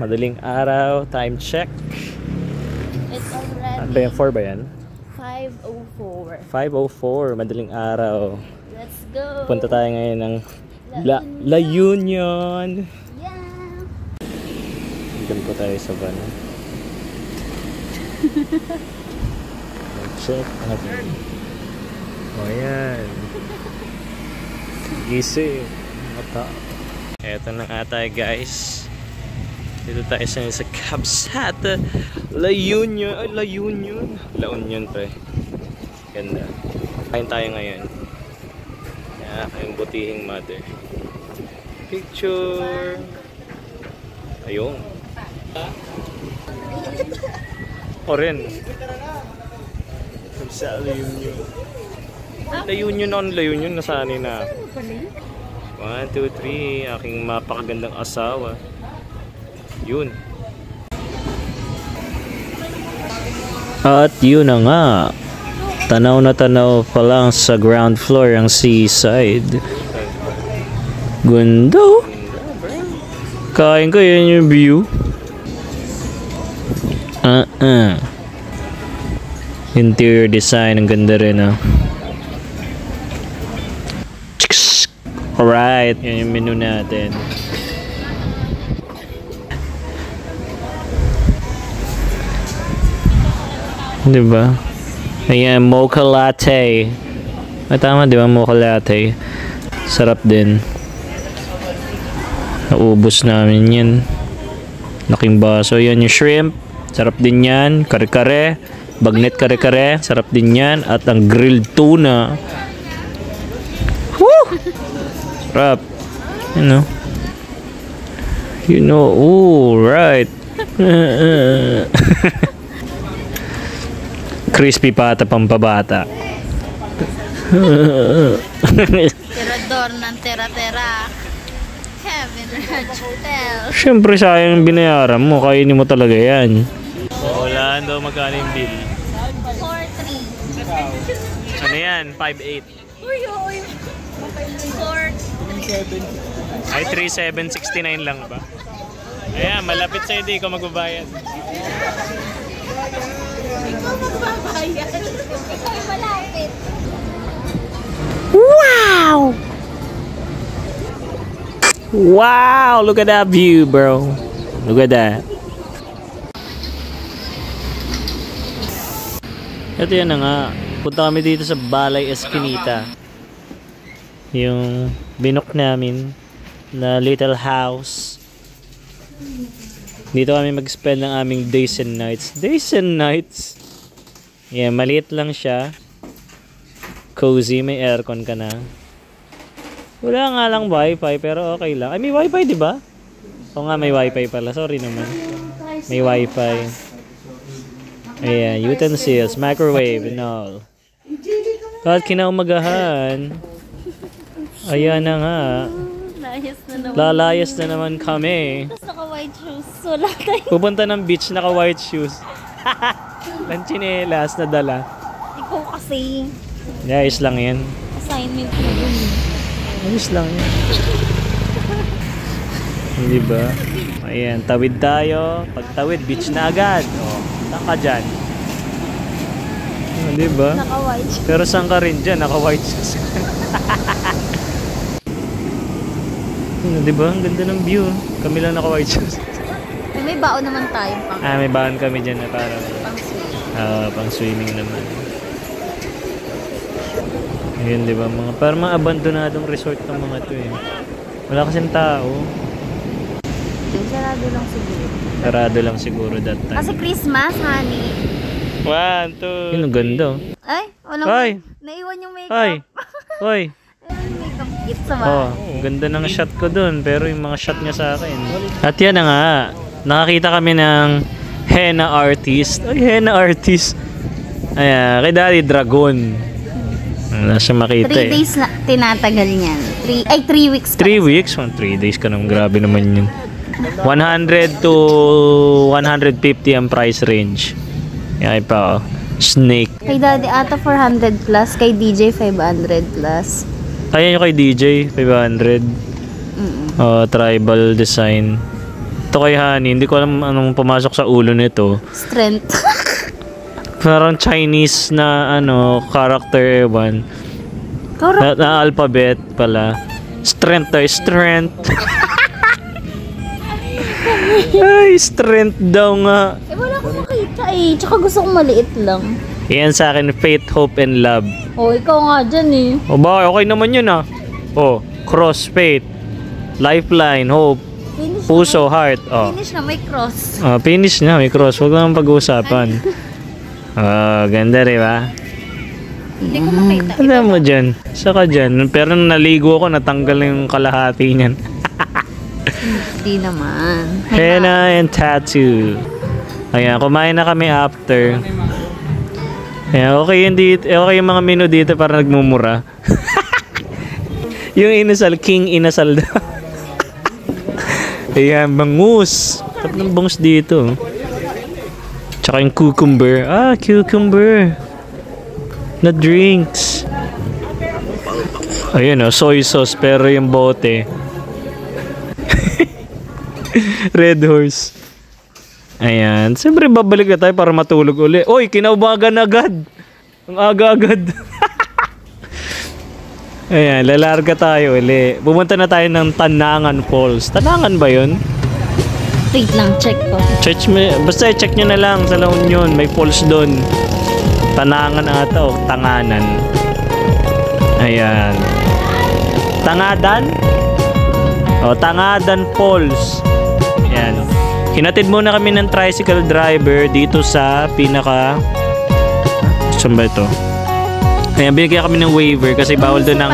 Madaling araw, time check. It's already Ano ba yan? 4 ba yan? 5:04. 5:04, madaling araw. Let's go! Punta tayo ngayon ng La Union. Yeah! Diyan po tayo sa van. Check natin. O yan. Gising. Mata. Eto na nga tayo guys. Dito tayo sa Kabsat. La Union. Ay, La Union. La Union pre. Ganda. Kain tayo ngayon. Yan, yung butihing mother. Picture. Ayun. O rin. Kabsat La Union. La Union on La Union. Nasanay na ako. 1, 2, 3. Aking mapakagandang asawa. Yun. At yun na nga. Tanaw na tanaw pa lang sa ground floor ang seaside. Gundo. Kain ko yan yung view. Interior design. Ang ganda rin ah. Alright. Yan yung menu natin. Diba? Ayan, mocha latte. Ay, tama, diba? Mocha latte. Sarap din. Naubos namin yan. Laking baso. Yan yung shrimp. Sarap din yan. Kare-kare. Bagnet kare-kare. Sarap din yan. At ang grilled tuna. Woo! Sarap. You know. You know. Ooh, right. Crispy pata pampabata. Tirador ng tera-tera. Heaven Hotel. Siyempre sayang binayaran mo. Kainin mo talaga yan. Wala daw magkano yung bill. 4-3. Ano yan? 5-8. Uy, uy. 4-3. Ay, 3-7-69 lang ba? Ayan, malapit sa'yo. Di ko magbabayad. Ikaw magbabayad. Ikaw malapit. Wow! Wow! Look at that view, bro. Look at that. Ito yan na nga. Punta kami dito sa Balay Esquinita. Yung binook namin na little house. Dito kami mag-spend ng aming days and nights. Days and nights. Yeah, maliit lang siya. Cozy, may aircon ka na. Wala nga lang wifi, pero okay lang. Ay, may wifi, di ba? Oo nga, may wifi pala. Sorry naman. May wifi. Ayan, utensils, microwave, and all. Kahit kinaumagahan. Ayan na nga. Layas na naman. Lalayas na naman kami. Tapos naka-white shoes. Wala tayo. Pupunta ng beach, naka-white shoes. Ng chinelas na dala. Ikaw kasi. Yeah, ayos lang yan. Assignment na dun. Ayos lang yan. Hindi ba? Ayan, tawid tayo. Pag tawid, beach na agad. O, saan ka dyan? Hindi ba? Naka-white shoes. Pero saan ka rin dyan? Naka-white shoes. Di ba? Ang ganda ng view. Kami lang naka-white shoes. May baon naman tayo pang May bahan kami dyan na para pang-sweet. pang swimming naman. Ayun, di ba? Parang mga abandonadong resort ng mga to eh. Wala kasing tao. Sarado lang siguro. Sarado lang siguro that time. Kasi Christmas, honey. 1, 2. Yun, ang ganda. Ay, walang Hoy! naiwan yung makeup. Hoy! Hoy! Yung makeup kit sa Oh, bahay. ganda ng shot ko dun. Pero yung mga shot niya sa akin. At yan na nga. Nakakita kami ng henna artist. Ay, henna artist. Ayan, kay Daddy Dragon. Wala siya makita 3 days na tinatagal niyan. 3 weeks. 3 weeks? 3 days ka naman. Grabe naman yun. 100 to 150 ang price range. Yan pa oh. Snake. Kay Daddy ata 400 plus. Kay DJ 500 plus. Ayan yung kay DJ 500. Tribal design. Ito kay Honey, hindi ko alam anong pumasok sa ulo nito. Strength. Parang Chinese na character ewan. Na alphabet pala. Strength tayo, strength. Ay, strength daw nga. Eh, wala akong makita eh. Tsaka gusto kong maliit lang. Yan sa akin, faith, hope, and love. Oh, ikaw nga dyan eh. O ba, okay naman yun ah. Oh, cross, faith, lifeline, hope, Finish puso, heart. Oh. Finish na, may cross. Finish na, may cross. Huwag naman pag-uusapan. Ganda rin ba? Hindi ko makita. Alam mo dyan. Saka dyan. Pero nung naligo ako, natanggal na yung kalahati niyan. Hindi naman. Henna and tattoo. Ayan, kumain na kami after. Ayan, okay yung mga menu dito para nagmumura. Yung inasal, king inasal daw. Ayan, bangus. Tap ng bangus dito. Tsaka yung cucumber. Cucumber. Na drinks. Ayun soy sauce pero yung bote. Red Horse. Ayan. Siyempre babalik na tayo para matulog uli. Oy, kinabagan agad. Ang aga agad. Ayan, lalarga tayo uli. Pumunta na tayo ng Tanangan Falls. Tanangan ba yun? Wait lang, check ko. Basta i-check nyo na lang sa La Union. May falls doon. Tanangan ata o Tanganan. Ayan. Tangadan? Tangadan Falls. Ayan. Hinatid muna kami ng tricycle driver dito sa saan ba ito? Ayan, binigyan kami ng waiver kasi bawal doon ng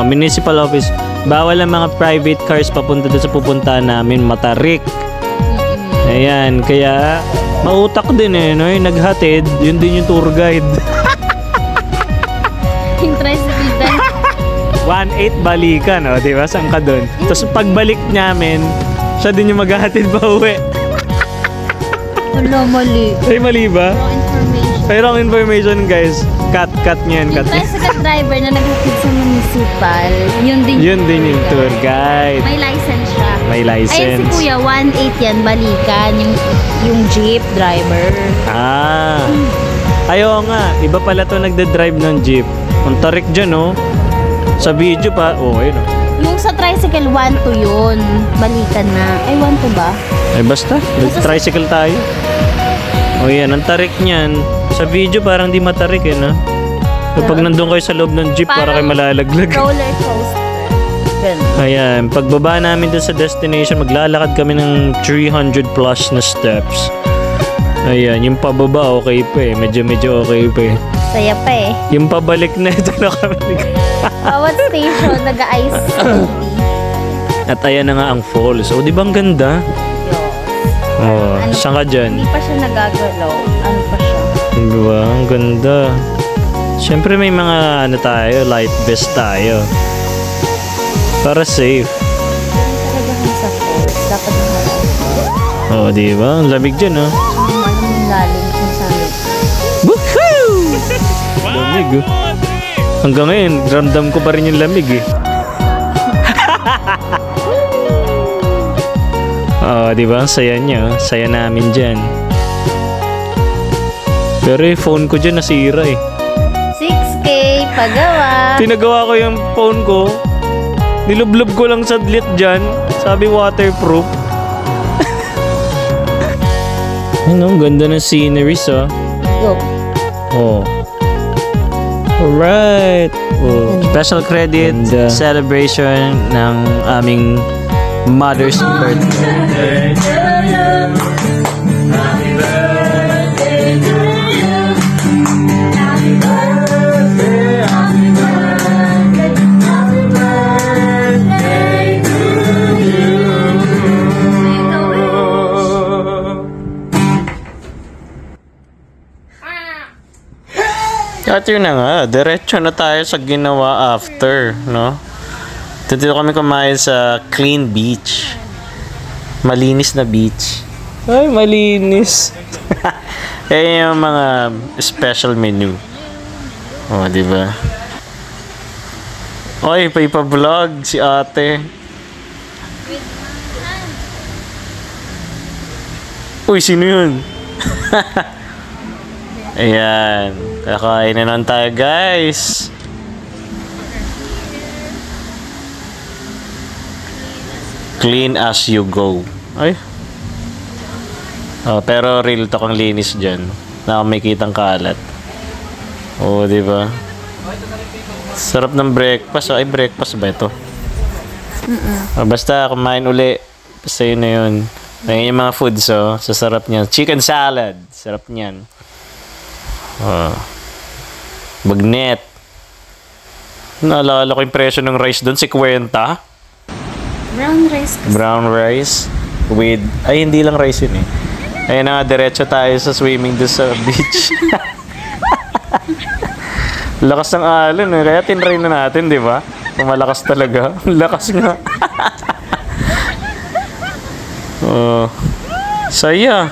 municipal office. Bawal ang mga private cars papunta doon sa pupuntahan namin, Matarik. Ayan, kaya mautak din no? Yung naghatid, yun din yung tour guide. Yung tricycle driver. 1-8 balikan, diba? Saan ka doon? Tapos pagbalik namin, siya din yung maghahatid pa uwi. Wala, mali. Ay, mali ba? Wrong information. Ay, wrong information, guys. Cut nyo yan. Yung tricycle driver na naghatid sa municipal, yun din yung tour guide. May license siya. May license. Ayun si Kuya, 1.8 yan, balikan. Yung jeep driver. Ayaw nga. Iba pala to nagde-drive ng jeep. Ang tarik dyan, Sa video pa. Ayun, Yung sa tricycle, 1 to yun. Balikan na. Ay, 1 to ba? Ay, basta. Tricycle tayo. Yan. Ang tarik niyan. Sa video parang di matarik, Kapag nandun kayo sa loob ng jeep, para kayo malalaglag. Roller coaster. Ayan, pagbaba namin doon sa destination, maglalakad kami ng 300 plus na steps. Ayan, yung pababa okay pa medyo okay pa Saya pa Yung pabalik na ito na kami. Bawat station, nag-ice candy. At ayan na nga ang falls. Di ba ang ganda? Saan ka dyan? Hindi pa siya nagagalaw. Ano pa siya? Di ba? Ang ganda. Siyempre may mga tayo, life vest tayo. Para safe. Talaga sa falls. Dapat naman. Di ba? Ang lamig dyan, Alam yung lalim kung saan. Woohoo! Lamig, Hanggang ngayon, ramdam ko pa rin yung lamig, di ba? Ang saya niya. Saya namin dyan. Pero yung phone ko dyan nasira 6K, pagawa. Pinagawa ko yung phone ko. Nilublob ko lang sadlit dyan. Sabi waterproof. Ang ganda ng sceneries, Go. Alright. Special credit celebration ng aming mother's birthday. Happy birthday to you. Happy birthday, happy birthday, happy birthday to you. At yun na nga, diretso na tayo sa ginawa after, Dito kami kumain sa Clean Beach. Malinis na beach. Ay, malinis. Yung mga special menu. Di ba? Oy, pa-vlog si ate. Uy, sino yun? Ayan. Kakain na lang tayo, guys. Clean as you go. Ay. Oh, pero real talk ang linis dyan. Na may kitang kalat. Oo, di ba? Sarap ng breakfast. Ay, breakfast ba ito? Oh, basta kumain uli. Basta yun na yun. Ayan yung mga foods, oh. Sa sarap niyan. Chicken salad. Sarap niyan. Oh. Bagnet. Naalala ko yung presyo ng rice doon. 50. Brown rice kasi. Brown rice with... Ay, hindi lang rice yun eh. Ayun na, diretso tayo sa swimming doon sa beach. Lakas ng alon eh. Kaya tinry na natin, di ba? Malakas talaga. Lakas nga. Oh. Saya.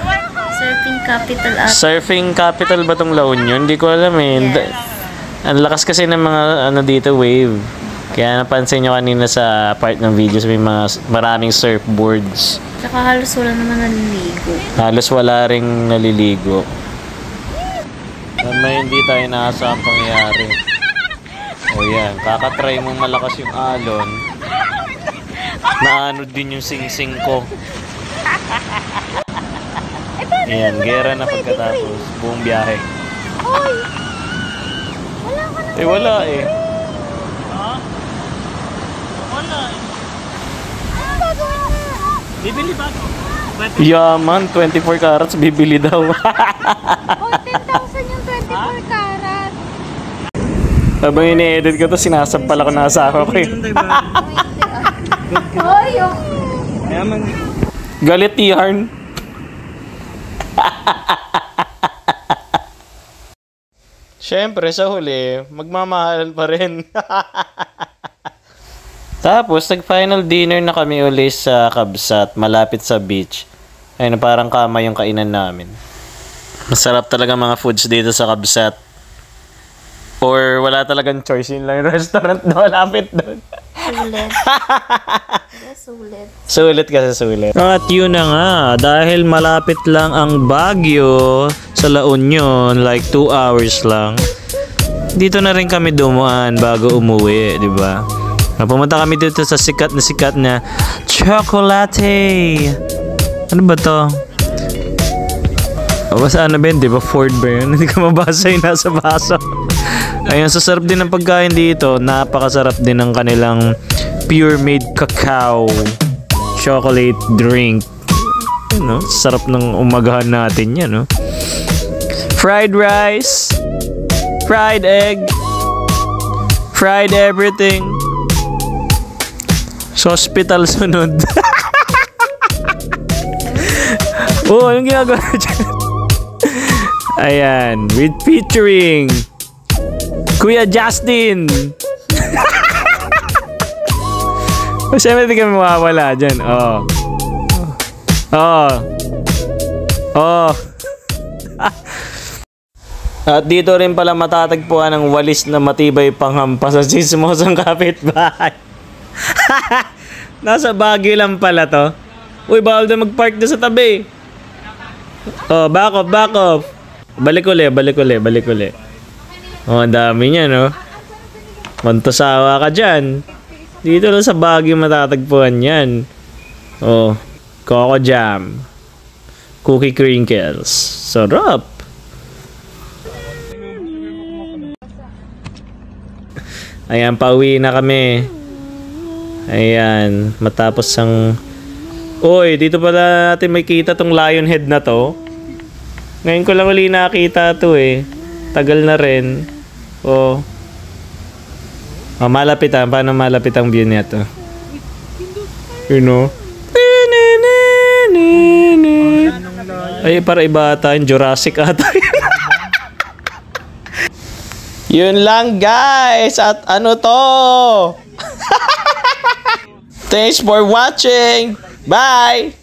Surfing capital at... Surfing capital ba tong La Union? Hindi ko alam eh. Yes. Ang lakas kasi ng mga ano dito, wave. Kaya napansin nyo kanina sa part ng videos may maraming surfboards. Tsaka halos wala naman naliligo. Halos wala ring naliligo. May hindi tayo naasahan pangyayari. O yan, kakatry mong malakas yung alon. Naano din yung sing-sing ko. Ayan, gera na pagkatapos. Buong biyahe. Hoy! Wala ka na. Eh wala eh. Wala eh. Ano gagawa na? Bibili ba ito? Yaman, 24 carats bibili daw. Oh, 10,000 yung 24 karat. Habang ini-edit ko to, sinasampal ako na asawa ko eh. Hoy, yung... Galit yarn. Siyempre, sa huli, magmamahal pa rin. Tapos, nag-final dinner na kami uli sa Kabsat, malapit sa beach. Ayun, parang kama yung kainan namin. Masarap talaga mga foods dito sa Kabsat. Or wala talagang choice, yun lang yung restaurant na malapit doon. Sulit. Sulit. Sulit kasi sulit. At yun na nga, dahil malapit lang ang Baguio sa La Union, like 2 hours lang. Dito na rin kami dumaan bago umuwi, di ba? Pumunta kami dito sa sikat na Chocolate. Ano ba to? O basta ano ba yun, di ba? Ford ba yun? Hindi ka mabasa yung nasa baso. Ayun, sasarap din ng pagkain dito. Napakasarap din ng kanilang pure made cacao chocolate drink. You know, sarap ng umagahan natin yan, no? Fried rice, fried egg, fried everything. Sa hospital sunod. Oh, anong ginagawa dyan? Ayan, with featuring Kuya Justin. O, siyempre di kami mawawala dyan. Oh. Oh. Oh. At dito rin pala matatagpuan ang walis na matibay panghampas sa sismosang kapitbahay. Nasa Baguio lang pala to. Uy, bawal na mag-park na sa tabi. Oh, back off, back off. Balik uli. Oh, ang dami niya, no? Mantasawa ka dyan. Dito lang sa Baguio matatagpuan yan. Oh, Coco Jam. Cookie crinkles. Sarap. Ayan, pauwi na kami. Ayan, matapos ang... Uy, dito pala natin may kita tong lion head na to. Ngayon ko lang uli nakita to eh. Tagal na rin. Oh. Oh, malapit ah. Paano malapit ang view niya to? You know? Ay, para iba ata. Jurassic ata. Yun lang guys. At ano to? Thanks for watching. Bye!